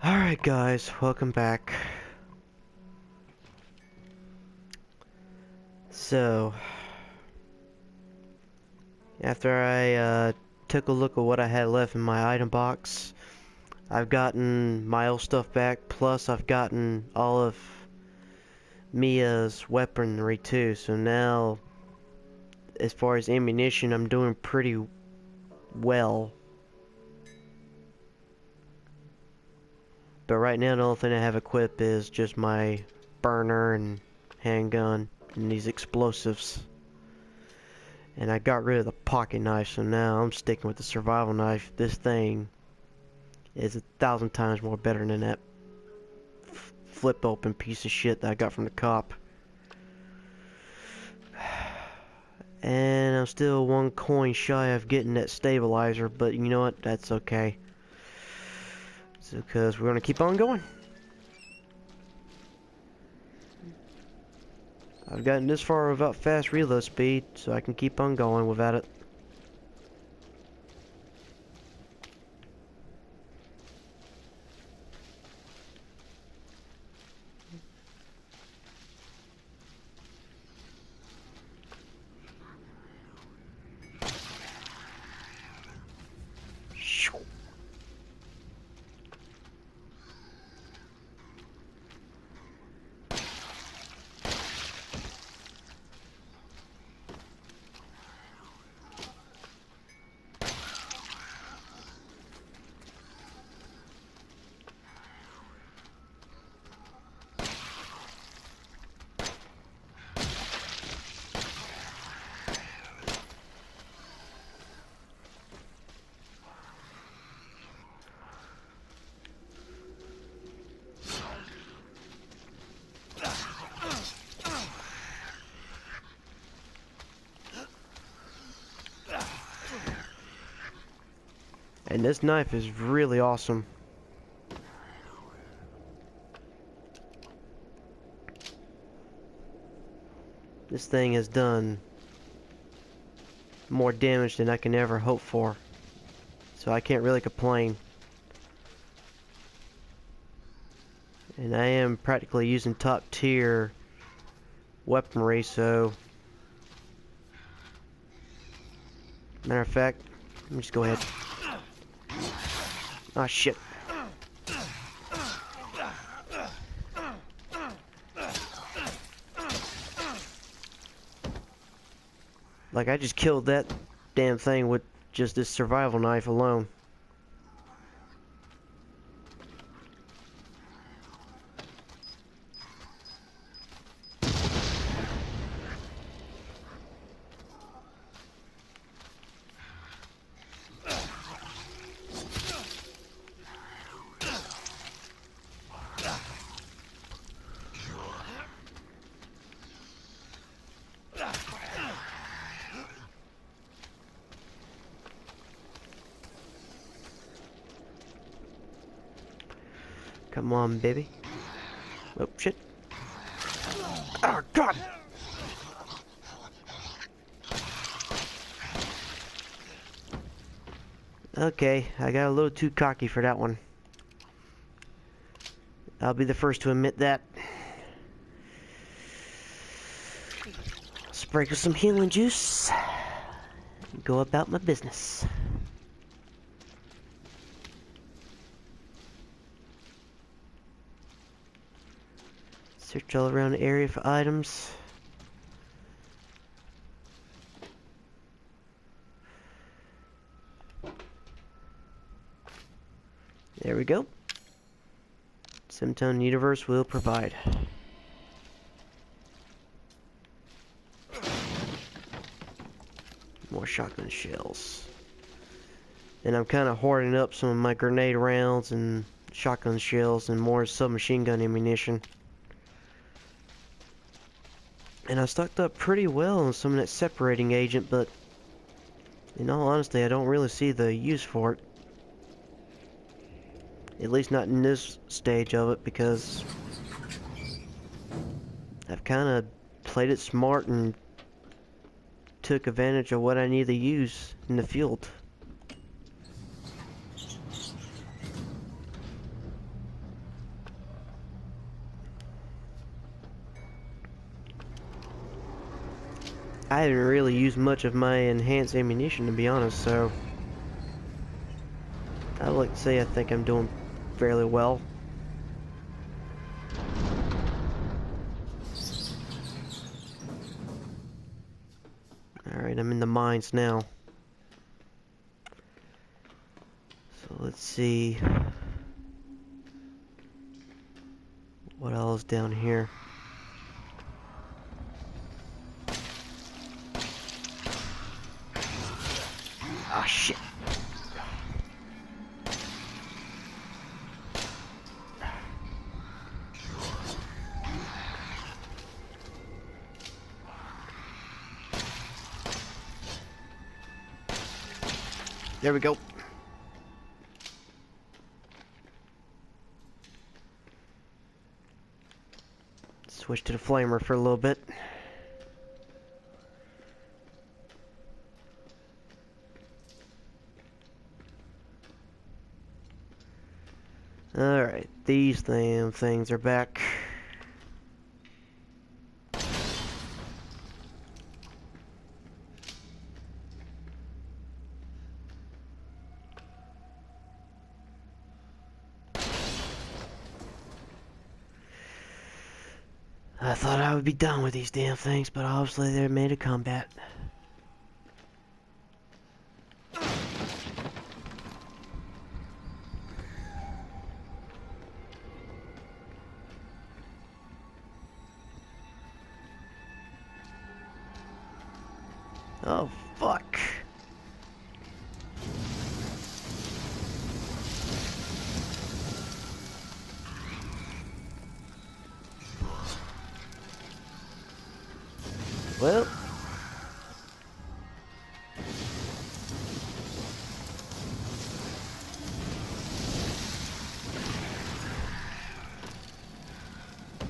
Alright guys, welcome back. So, after I took a look at what I had left in my item box, I've gotten my old stuff back, plus I've gotten all of Mia's weaponry too, so now, as far as ammunition, I'm doing pretty well. But right now, the only thing I have equipped is just my burner and handgun and these explosives. And I got rid of the pocket knife, so now I'm sticking with the survival knife. This thing is 1,000 times more better than that flip open piece of shit that I got from the cop. And I'm still 1 coin shy of getting that stabilizer, but you know what? That's okay. So, because we're going to keep on going. I've gotten this far without fast reload speed, so I can keep on going without it. And this knife is really awesome. This thing has done more damage than I can ever hope for. So I can't really complain. And I am practically using top tier weaponry, so... Matter of fact, let me just go ahead. Ah, shit. Like, I just killed that damn thing with just this survival knife alone. Come on, baby. Oh, shit. Oh, God! Okay, I got a little too cocky for that one. I'll be the first to admit that. Sprinkle some healing juice. Go about my business. Search all around the area for items. There we go. Sometime the universe will provide. More shotgun shells. And I'm kind of hoarding up some of my grenade rounds and shotgun shells and more submachine gun ammunition. And I stocked up pretty well on some of that separating agent, but in all honesty, I don't really see the use for it. At least not in this stage of it, because I've kind of played it smart and took advantage of what I need to use in the field. I didn't really use much of my enhanced ammunition, to be honest, so I would like to say I think I'm doing fairly well. Alright, I'm in the mines now. So let's see what else down here. Ah, shit. There we go. Switch to the flamer for a little bit. Alright, these damn things are back. I thought I would be done with these damn things, but obviously they're made of combat. Oh, fuck. Well.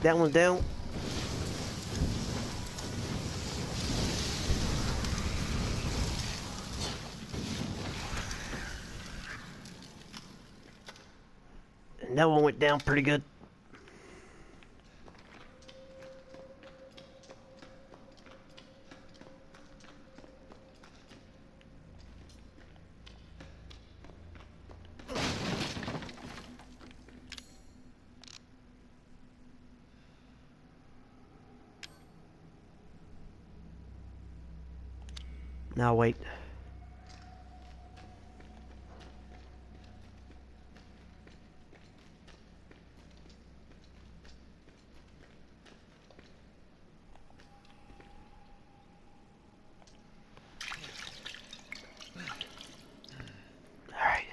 That one's down. And that one went down pretty good. Now wait. Alright.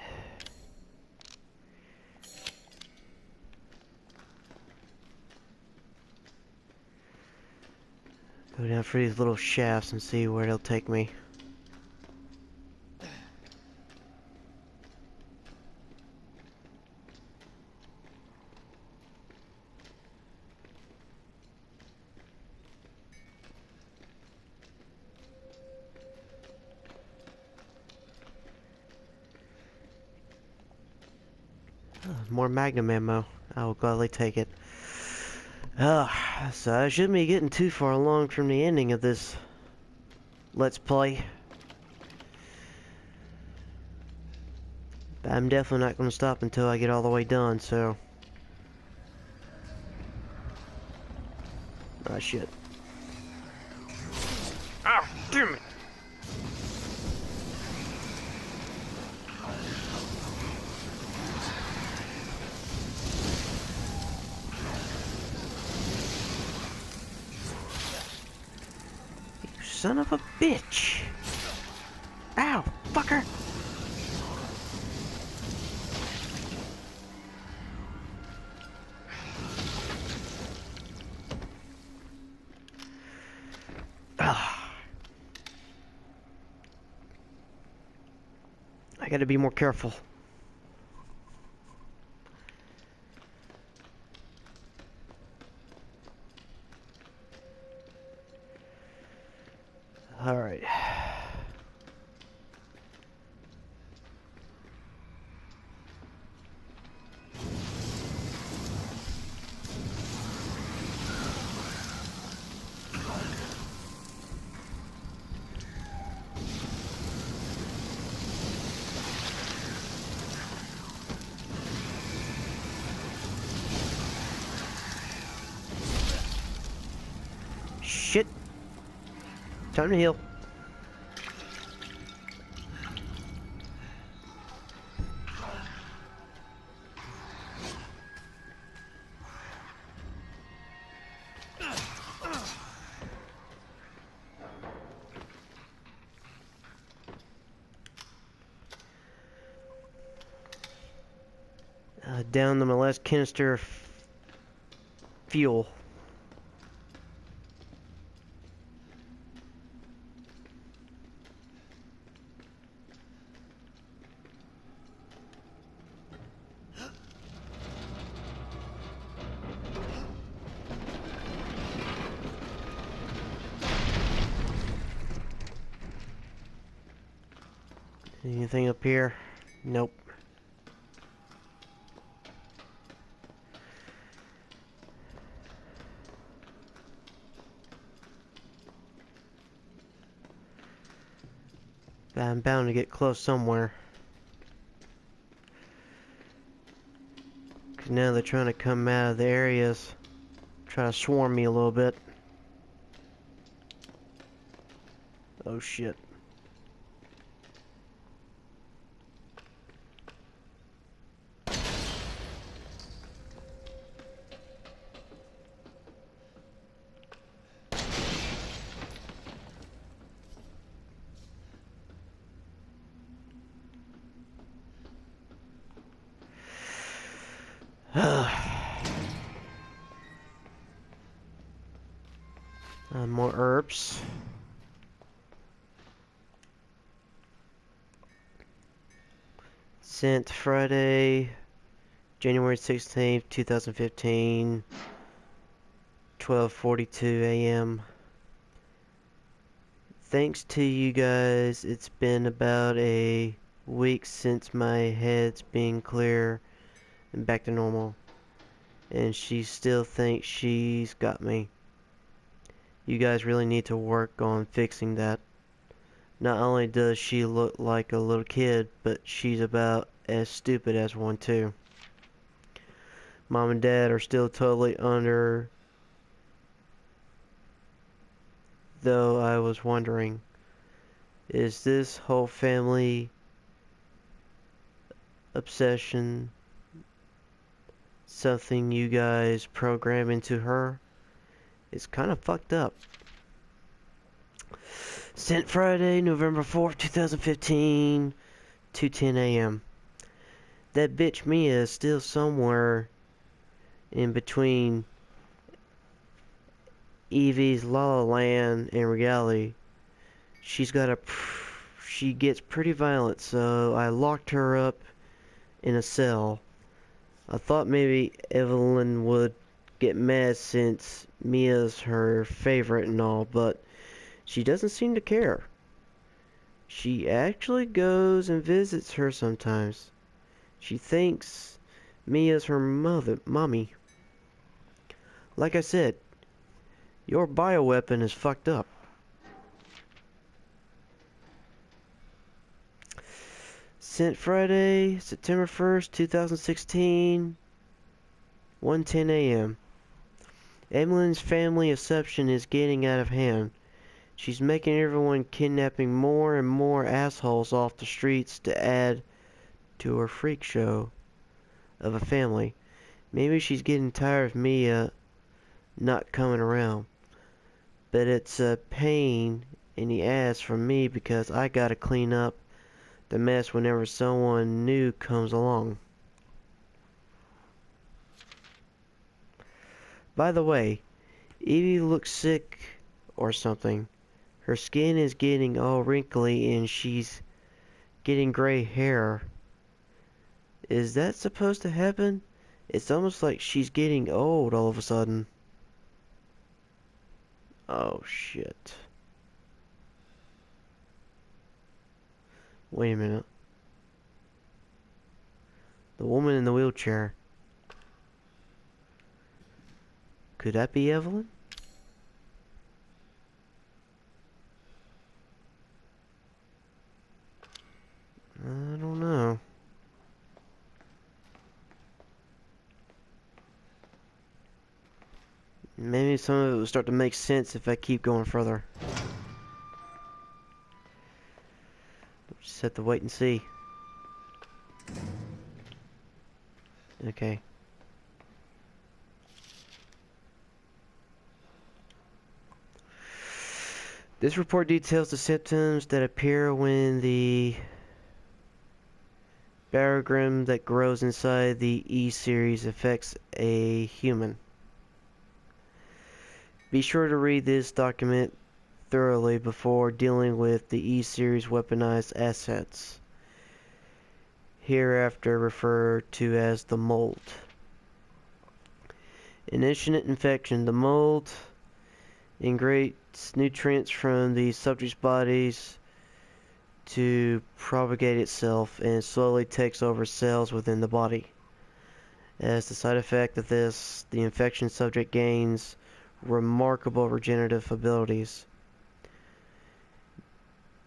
Go down for these little shafts and see where they'll take me. More magnum ammo. I will gladly take it. So I shouldn't be getting too far along from the ending of this Let's Play. But I'm definitely not going to stop until I get all the way done, so... Ah, shit. Ah, damn it! Son of a bitch! Ow, fucker! I gotta be more careful. Alright. Time to heal. Down to my last canister of fuel. Anything up here? Nope. But I'm bound to get close somewhere. 'Cause now they're trying to come out of the areas. Try to swarm me a little bit. Oh shit. More herbs. Sent Friday, January 16th, 2015, 12:42 a.m. Thanks to you guys, it's been about a week since my head's been clear and back to normal. And she still thinks she's got me. You guys really need to work on fixing that. Not only does she look like a little kid, but she's about as stupid as one too. Mom and Dad are still totally under, though I was wondering, is this whole family obsession something you guys program into her? It's kind of fucked up. Sent Friday, November 4th, 2015, 2:10 a.m. That bitch Mia is still somewhere in between Evie's La La Land and reality. She gets pretty violent, so I locked her up in a cell. I thought maybe Evelyn would get mad since Mia's her favorite and all, but she doesn't seem to care. She actually goes and visits her sometimes. She thinks Mia's her mommy. Like I said, your bioweapon is fucked up. Sent Friday, September 1st, 2016, 1:10 a.m. Evelyn's family exception is getting out of hand. She's making everyone kidnapping more and more assholes off the streets to add to her freak show of a family. Maybe she's getting tired of Mia not coming around. But it's a pain in the ass for me because I gotta clean up the mess whenever someone new comes along. By the way, Evie looks sick or something. Her skin is getting all wrinkly and she's getting gray hair. Is that supposed to happen? It's almost like she's getting old all of a sudden. Oh shit. Wait a minute. The woman in the wheelchair. Could that be Evelyn? I don't know. Maybe some of it will start to make sense if I keep going further. Just have to wait and see. Okay. This report details the symptoms that appear when the barogram that grows inside the E-series affects a human. Be sure to read this document thoroughly before dealing with the E-series weaponized assets, hereafter referred to as the mold. Initial infection. The mold ingests nutrients from the subject's bodies to propagate itself and slowly takes over cells within the body. As the side effect of this, the infection subject gains remarkable regenerative abilities.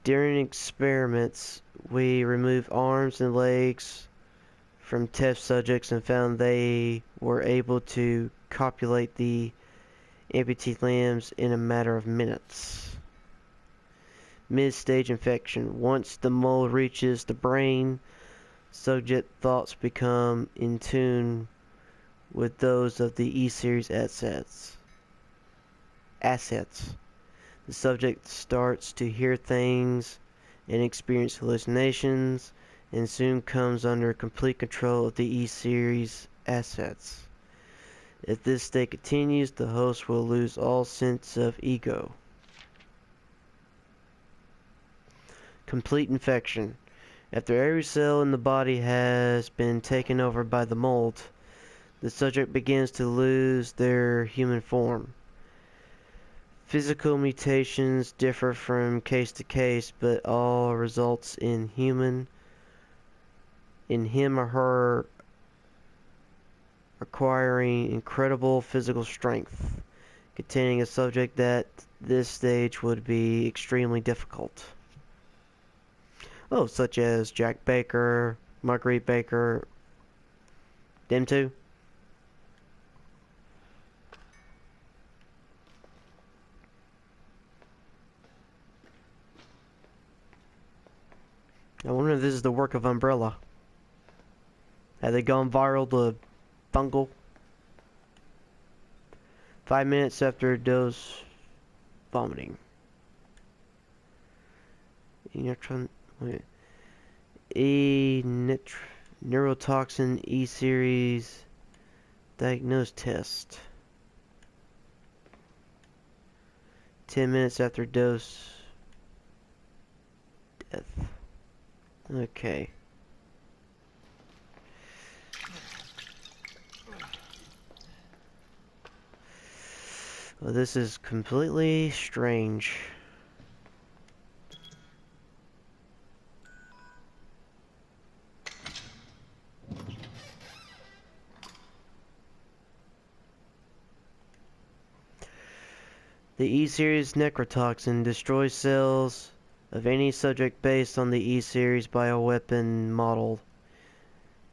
During experiments, we removed arms and legs from test subjects and found they were able to copulate the amputee limbs in a matter of minutes. Mid-stage infection. Once the mold reaches the brain, subject thoughts become in tune with those of the E-series assets. The subject starts to hear things and experience hallucinations, and soon comes under complete control of the E-series assets. If this state continues, the host will lose all sense of ego. Complete infection. After every cell in the body has been taken over by the mold, the subject begins to lose their human form. Physical mutations differ from case to case, but all results in him or her acquiring incredible physical strength, containing a subject that this stage would be extremely difficult. Oh, such as Jack Baker, Marguerite Baker, them two. I wonder if this is the work of Umbrella. Have they gone viral to fungal? 5 minutes after dose vomiting. Neurotoxin E-series diagnose test. 10 minutes after dose death. Okay. Well, this is completely strange. The E-series necrotoxin destroys cells of any subject based on the E-series bioweapon model,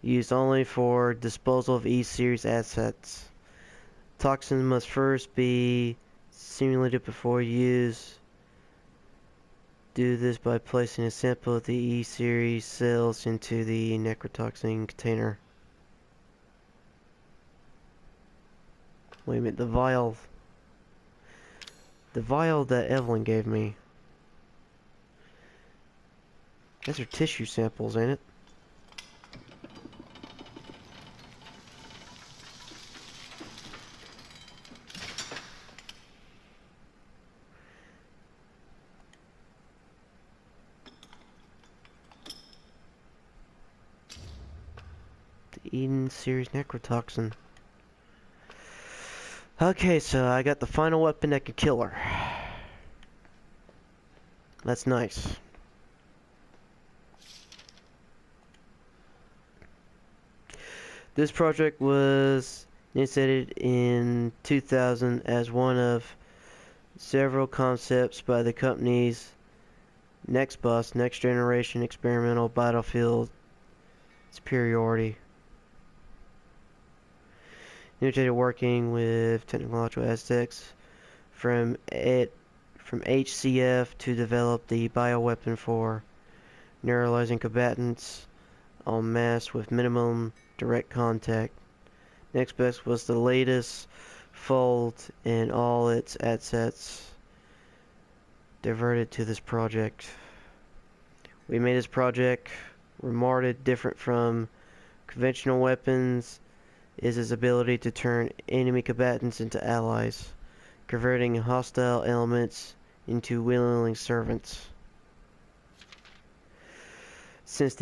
used only for disposal of E-series assets. Toxin must first be simulated before use. Do this by placing a sample of the E-series cells into the necrotoxin container. Wait a minute, the vial that Evelyn gave me. Those are tissue samples, ain't it? The Eden series necrotoxin. Okay, so I got the final weapon that can kill her. That's nice. This project was initiated in 2000 as one of several concepts by the company's Next Generation Experimental Battlefield Superiority. Initiated working with technological aspects from HCF to develop the bioweapon for neuralizing combatants en masse with minimum direct contact. Next best was the latest fold and all its assets diverted to this project. We made this project remarkably different from conventional weapons is its ability to turn enemy combatants into allies, converting hostile elements into willing servants. Since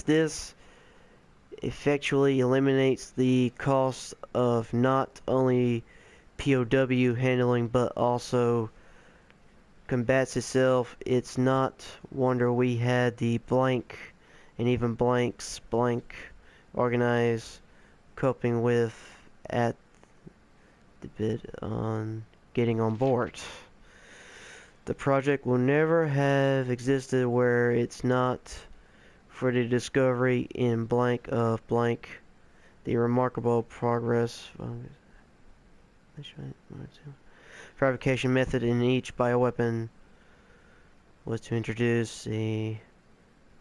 this effectually eliminates the cost of not only POW handling but also combats itself, it's not wonder we had the blank and even blanks blank organized coping with at the bid on getting on board. The project will never have existed where it's not for the discovery in blank of blank the remarkable progress fabrication method in each bioweapon was to introduce a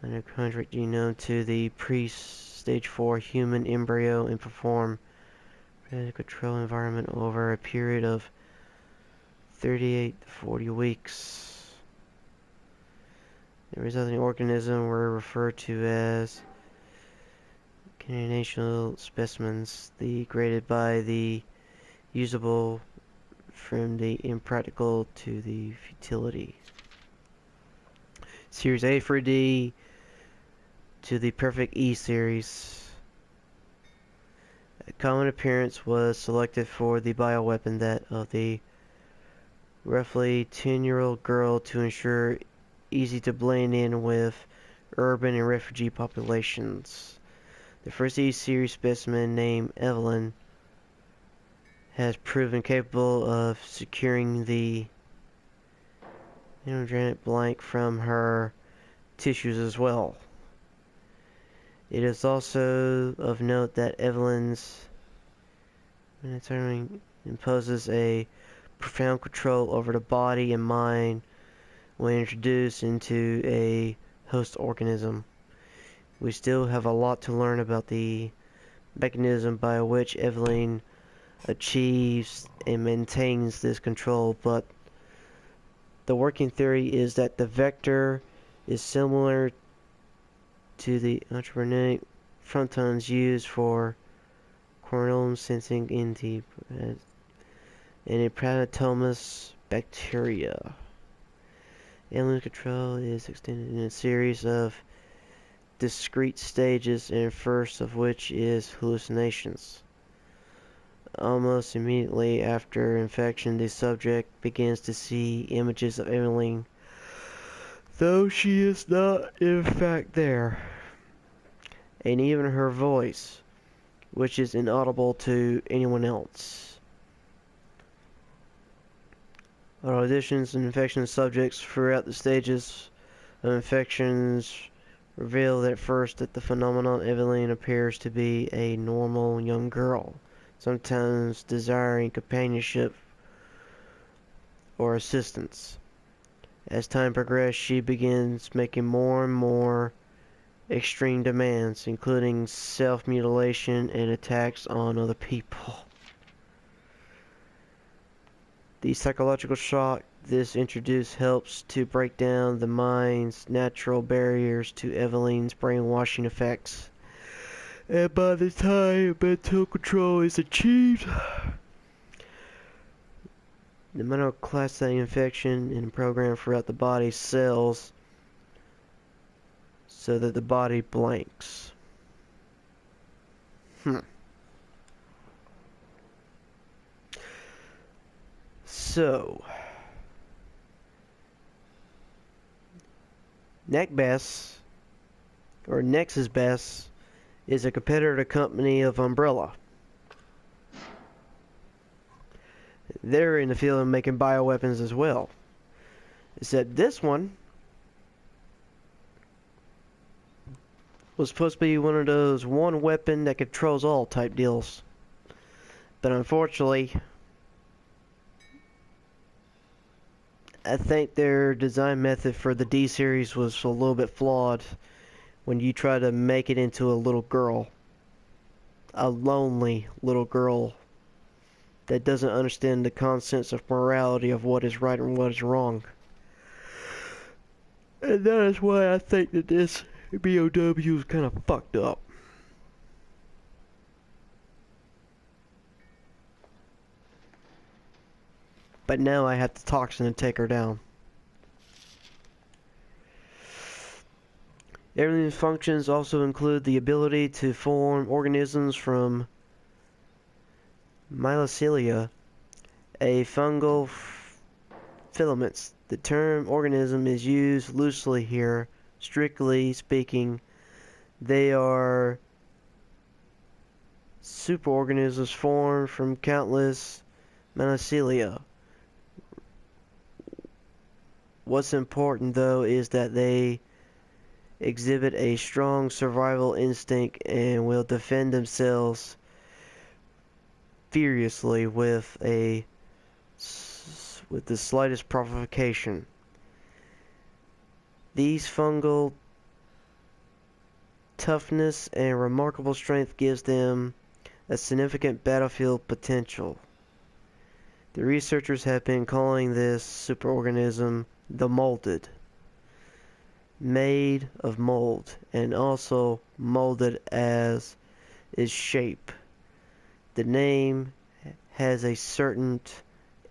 mitochondrial genome to the pre-stage 4 human embryo and perform control environment over a period of 38 to 40 weeks. The resulting organism were referred to as caninational specimens, graded by the usable from the impractical to the futility. Series A for D to the perfect E series. A common appearance was selected for the bioweapon, that of the roughly 10-year-old girl, to ensure easy to blend in with urban and refugee populations. The first E series specimen, named Evelyn, has proven capable of securing the inorganic blank from her tissues as well. It is also of note that Evelyn's imposes a profound control over the body and mind when introduced into a host organism. We still have a lot to learn about the mechanism by which Evelyn achieves and maintains this control, but the working theory is that the vector is similar to the embryonic frontons used for coronal sensing in the Pranatomus bacteria. Alien control is extended in a series of discrete stages, and first of which is hallucinations. Almost immediately after infection, the subject begins to see images of Evelyn, though she is not in fact there, and even her voice, which is inaudible to anyone else. Auditions and infection subjects throughout the stages of infections reveal at first that the phenomenon Evelyn appears to be a normal young girl, sometimes desiring companionship or assistance. As time progresses, she begins making more and more extreme demands, including self-mutilation and attacks on other people. The psychological shock this introduces helps to break down the mind's natural barriers to Evelyn's brainwashing effects. And by the time mental control is achieved, the mental classing infection and program throughout the body cells so that the body blanks. So, Nexus Best is a competitor company of Umbrella. They're in the field of making bioweapons as well. Except this one was supposed to be one of those one weapon that controls all type deals. But unfortunately, I think their design method for the D series was a little bit flawed when you try to make it into a little girl. A lonely little girl that doesn't understand the concepts of morality of what is right and what is wrong. And that is why I think that this BOW is kind of fucked up. But now I have the toxin to take her down. Evelyn's functions also include the ability to form organisms from mycelium, a fungal filaments. The term organism is used loosely here. Strictly speaking, they are superorganisms formed from countless mycelia. What's important though is that they exhibit a strong survival instinct and will defend themselves furiously with the slightest provocation. These fungal toughness and remarkable strength gives them a significant battlefield potential. The researchers have been calling this superorganism the molded, made of mold, and also molded as its shape. The name has a certain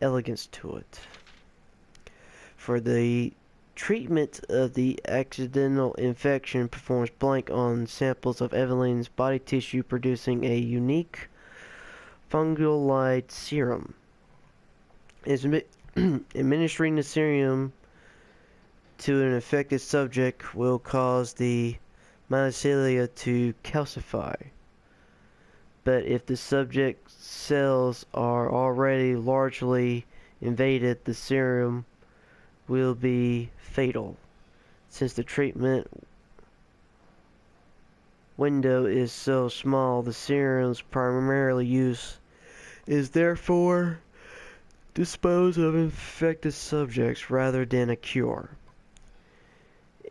elegance to it. For the treatment of the accidental infection, performs blank on samples of Evelyn's body tissue, producing a unique fungal-like serum. Administering the serum to an affected subject will cause the mycelia to calcify. But if the subject's cells are already largely invaded, the serum will be fatal. Since the treatment window is so small, the serum's primarily use is therefore dispose of infected subjects rather than a cure.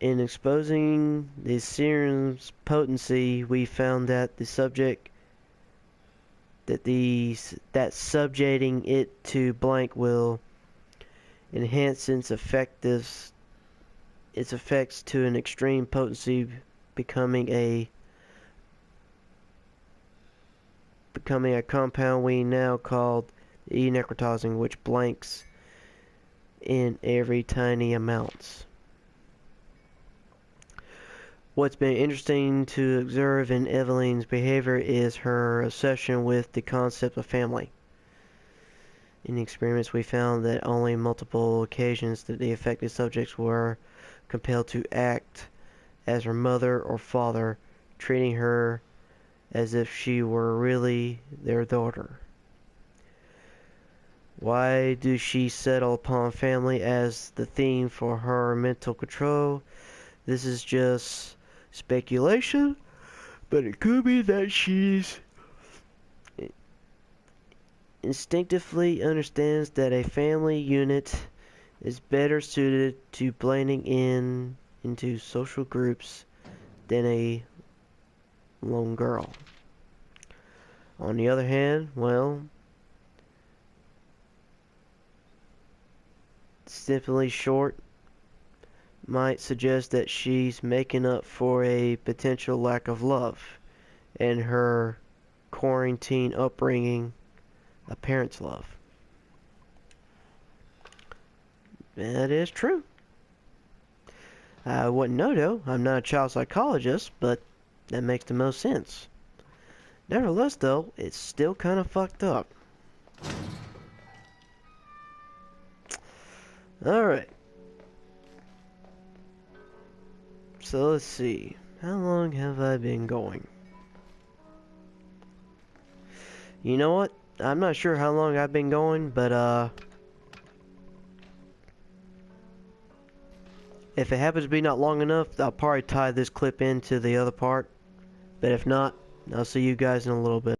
In exposing the serum's potency, we found that subjecting it to blank will enhance its effects to an extreme potency, becoming a compound we now call E-necrotizing, which blanks in every tiny amounts. What's been interesting to observe in Evelyn's behavior is her obsession with the concept of family. In experiments, we found that only multiple occasions that the affected subjects were compelled to act as her mother or father, treating her as if she were really their daughter. Why do she settle upon family as the theme for her mental control? This is just speculation, but it could be that she's instinctively understands that a family unit is better suited to blending into social groups than a lone girl. On the other hand, well, simply short might suggest that she's making up for a potential lack of love in her quarantine upbringing, a parent's love. That is true. I wouldn't know though. I'm not a child psychologist, but that makes the most sense. Nevertheless though, it's still kind of fucked up. Alright. So let's see. How long have I been going? You know what? I'm not sure how long I've been going, but if it happens to be not long enough, I'll probably tie this clip into the other part. But if not, I'll see you guys in a little bit.